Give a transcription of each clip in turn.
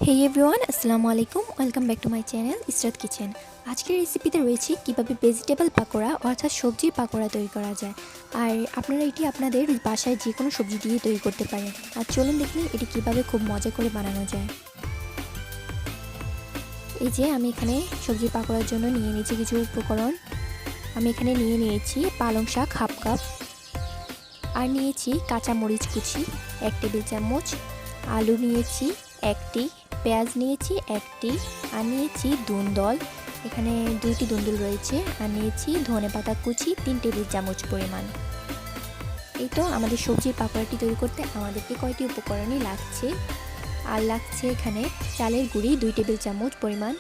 হেই everyone, আসসালামু আলাইকুম। Welcome back to my channel Israt kitchen. আজকের রেসিপিতে রয়েছে কীভাবে ভেজিটেবল পাকোড়া অর্থাৎ সবজির পাকোড়া তৈরি করা যায়। আর আপনারা এটি আপনাদের বাসায় যে কোনো সবজি দিয়ে তৈরি করতে পারেন। আর চলুন দেখুন এটি কীভাবে খুব মজা করে বানানো যায়। এই যে আমি এখানে সবজির পাকোড়ার জন্য নিয়ে নিয়েছি কিছু উপকরণ। আমি এখানে নিয়ে নিয়েছি পালং শাক হাফ কাপ, আর নিয়েছি কাঁচা মরিচ কুচি 1 টেবিল চামচ, আলু নিয়েছি 1টি, পেঁয়াজ নিয়েছি 1টি, আর নিয়েছি দুন্দল, এখানে 2টি দুন্দুল রয়েছে, আর নিয়েছি ধনেপাতা কুচি 3 টেবিল চামচ পরিমাণ। এই তো আমাদের সবজির পাকোড়াটি তৈরি করতে আমাদেরকে কয়টি উপকরণই লাগছে। আর লাগছে এখানে চালের গুঁড়ি 2 টেবিল চামচ পরিমাণ,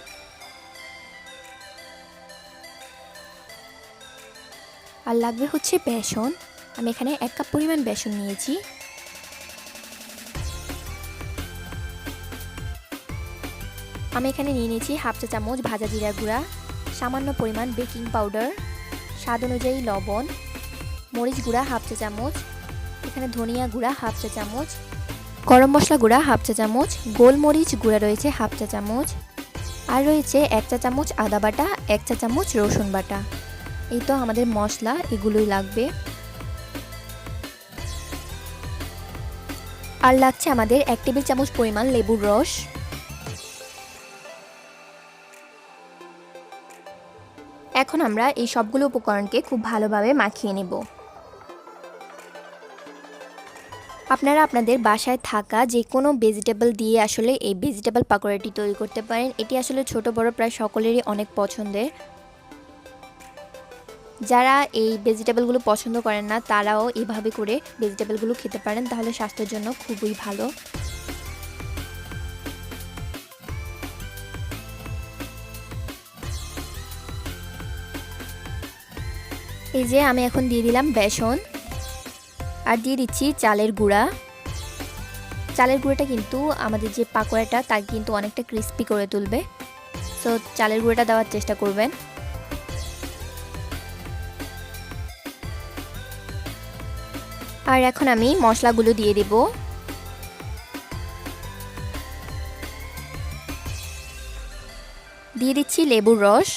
আর লাগবে হচ্ছে বেসন। আমি এখানে 1 কাপ পরিমাণ বেসন নিয়েছি। আমি এখানে নিয়ে নিয়েছি হাফ চা চামচ ভাজা জিরা গুঁড়া, সামান্য পরিমাণ বেকিং পাউডার, স্বাদ অনুযায়ী লবণ, মরিচ গুঁড়া হাফ চা চামচ, এখানে ধনিয়া গুঁড়া হাফ চা চামচ, গরম মশলা গুঁড়া হাফ চা চামচ, গোলমরিচ গুঁড়া রয়েছে হাফ চা চামচ, আর রয়েছে 1 চা চামচ আদা বাটা, 1 চা চামচ রসুন বাটা। এই তো আমাদের মশলা, এগুলোই লাগবে। আর লাগছে আমাদের 1 টেবিল চামচ পরিমাণ লেবুর রস। এখন আমরা এই সবগুলো উপকরণকে খুব ভালোভাবে মাখিয়ে নেব। আপনারা আপনাদের বাসায় থাকা যে কোনো ভেজিটেবল দিয়ে আসলে এই ভেজিটেবল পাকোড়াটি তৈরি করতে পারেন। এটি আসলে ছোট বড় প্রায় সকলেরই অনেক পছন্দের। যারা এই ভেজিটেবলগুলো পছন্দ করেন না তারাও এইভাবে করে ভেজিটেবলগুলো খেতে পারেন, তাহলে স্বাস্থ্যের জন্য খুবই ভালো। এই যে আমি এখন দিয়ে দিলাম বেসন, আর দিয়ে দিচ্ছি চালের গুঁড়া। চালের গুঁড়াটা কিন্তু আমাদের যে পাকোড়াটা তা কিন্তু অনেকটা ক্রিস্পি করে তুলবে, সো চালের গুঁড়াটা দেওয়ার চেষ্টা করবেন। আর এখন আমি মশলাগুলো দিয়ে দেব। দিয়ে দিচ্ছি লেবুর রস,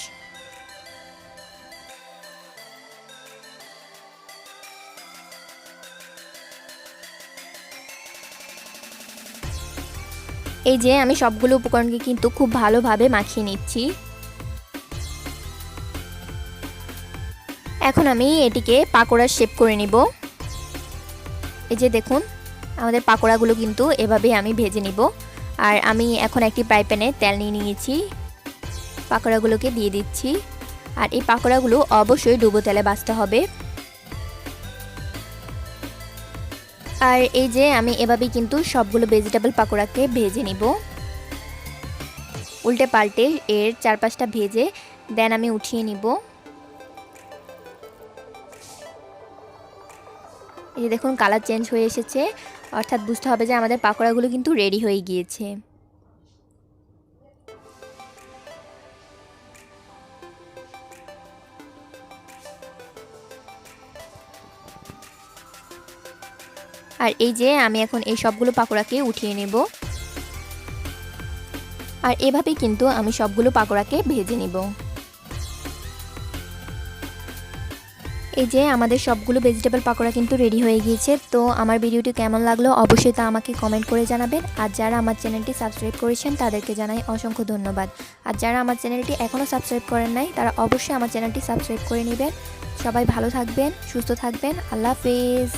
এই যে আমি সবগুলো উপকরণকে কিন্তু খুব ভালোভাবে মাখিয়ে নিচ্ছি। এখন আমি এটিকে পাকোড়ার শেপ করে নিব। এই যে দেখুন আমাদের পাকোড়াগুলো কিন্তু এভাবেই আমি ভেজে নিব। আর আমি এখন একটি ফ্রাই প্যানে তেল নিয়ে নিয়েছি, পাকোড়াগুলোকে দিয়ে দিচ্ছি। আর এই পাকোড়াগুলো অবশ্যই ডুবো তেলে ভাজতে হবে। আর এই যে আমি এভাবেই কিন্তু সবগুলো ভেজিটেবল পাকোড়াকে ভেজে নিব, উল্টে পাল্টে এর চারপাশটা ভেজে দেন আমি উঠিয়ে নিব। এই দেখুন কালার চেঞ্জ হয়ে এসেছে, অর্থাৎ বুঝতে হবে যে আমাদের পাকোড়াগুলো কিন্তু রেডি হয়ে গিয়েছে। আর এই যে আমি এখন এই সবগুলো পাকোড়াকে উঠিয়ে নেব। আর এভাবেই কিন্তু আমি সবগুলো পাকোড়াকে ভেজে নেব। এই যে আমাদের সবগুলো ভেজিটেবল পাকোড়া কিন্তু রেডি হয়ে গিয়েছে। তো আমার ভিডিওটি কেমন লাগলো অবশ্যই তা আমাকে কমেন্ট করে জানাবেন। আর যারা আমার চ্যানেলটি সাবস্ক্রাইব করেছেন তাদেরকে জানাই অসংখ্য ধন্যবাদ। আর যারা আমার চ্যানেলটি এখনও সাবস্ক্রাইব করেন নাই তারা অবশ্যই আমার চ্যানেলটি সাবস্ক্রাইব করে নেবেন। সবাই ভালো থাকবেন, সুস্থ থাকবেন। আল্লাহ হাফেজ।